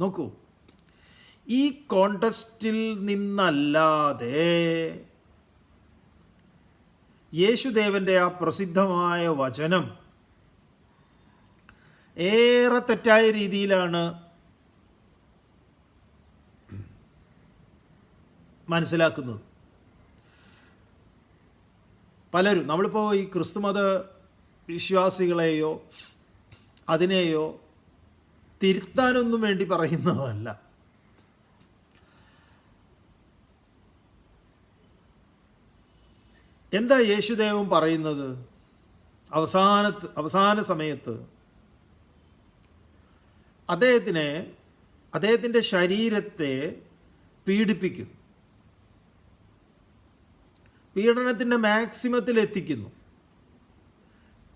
നോക്കൂ, ഈ കോണ്ടസ്റ്റിൽ നിന്നല്ലാതെ യേശുദേവൻ്റെ ആ പ്രസിദ്ധമായ വചനം ഏറെ തെറ്റായ രീതിയിലാണ് മനസ്സിലാക്കുന്നത് പലരും. നമ്മളിപ്പോൾ ഈ ക്രിസ്തുമത വിശ്വാസികളെയോ അതിനെയോ തിരുത്താനൊന്നും വേണ്ടി പറയുന്നതല്ല. എന്താ യേശുദേവൻ പറയുന്നത്? അവസാന സമയത്ത് അദ്ദേഹത്തിൻ്റെ ശരീരത്തെ പീഡിപ്പിക്കും, പീഡനത്തിൻ്റെ മാക്സിമത്തിൽ എത്തിക്കുന്നു,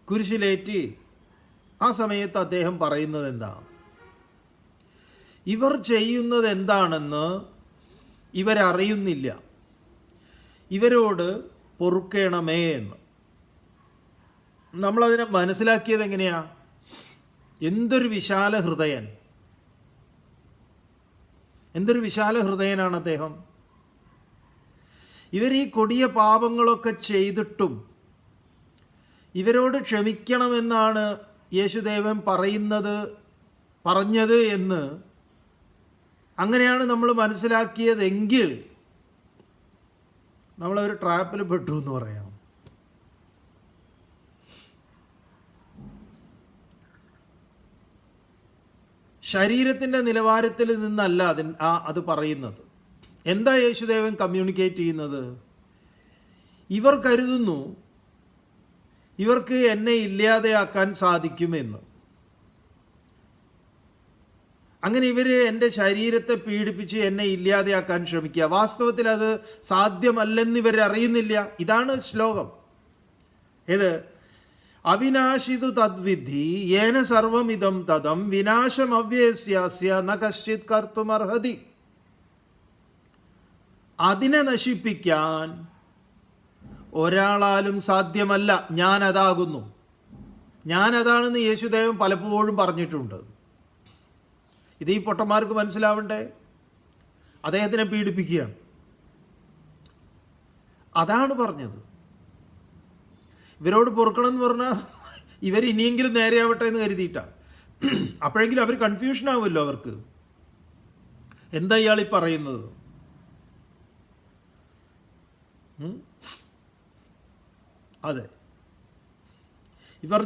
കുരിശിലേറ്റി. ആ സമയത്ത് അദ്ദേഹം പറയുന്നത് എന്താ? ഇവർ ചെയ്യുന്നത് എന്താണെന്ന് ഇവരറിയുന്നില്ല, ഇവരോട് പൊറുക്കണമേ എന്ന്. നമ്മളതിനെ മനസ്സിലാക്കിയത് എങ്ങനെയാ? എന്തൊരു വിശാല ഹൃദയൻ, എന്തൊരു വിശാല ഹൃദയനാണ് അദ്ദേഹം. ഇവർ ഈ കൊടിയ പാപങ്ങളൊക്കെ ചെയ്തിട്ടും ഇവരോട് ക്ഷമിക്കണമെന്നാണ് യേശുദേവൻ പറഞ്ഞത് എന്ന് അങ്ങനെയാണ് നമ്മൾ മനസ്സിലാക്കിയതെങ്കിൽ നമ്മളൊരു ട്രാപ്പിൽ പെട്ടു എന്ന് പറയാം. ശരീരത്തിൻ്റെ നിലവാരത്തിൽ നിന്നല്ല അത് പറയുന്നത്. എന്താ യേശുദേവൻ കമ്മ്യൂണിക്കേറ്റ് ചെയ്യുന്നത്? ഇവർ കരുതുന്നു ഇവർക്ക് എന്നെ ഇല്ലാതെയാക്കാൻ സാധിക്കുമെന്ന്. അങ്ങനെ ഇവർ എൻ്റെ ശരീരത്തെ പീഡിപ്പിച്ച് എന്നെ ഇല്ലാതെയാക്കാൻ ശ്രമിക്കുക. വാസ്തവത്തിൽ അത് സാധ്യമല്ലെന്ന് ഇവർ അറിയുന്നില്ല. ഇതാണ് ശ്ലോകം. ഏത്? അവിനാശിതു തദ്വിധി യേന സർവമിദം തദം വിനാശം അവ്യസ്യാസ്യ ന കശ്ചിത് കർത്തുമർഹതി. അതിനെ നശിപ്പിക്കാൻ ഒരാളാലും സാധ്യമല്ല. ഞാനതാകുന്നു. ഞാനതാണെന്ന് യേശുദേവൻ പലപ്പോഴും പറഞ്ഞിട്ടുണ്ട്. ഇത് ഈ പൊട്ടന്മാർക്ക് മനസ്സിലാവണ്ടേ? അദ്ദേഹത്തിനെ പീഡിപ്പിക്കുകയാണ്. അതാണ് പറഞ്ഞത്. ഇവരോട് പൊറുക്കണം എന്ന് പറഞ്ഞാൽ ഇവർ ഇനിയെങ്കിലും നേരെയാവട്ടെ എന്ന് കരുതിയിട്ടാണ്. അപ്പോഴെങ്കിലും അവർ കൺഫ്യൂഷൻ ആവുമല്ലോ അവർക്ക്. എന്താ ഇയാളീ പറയുന്നത്? അതെ, ഇവർ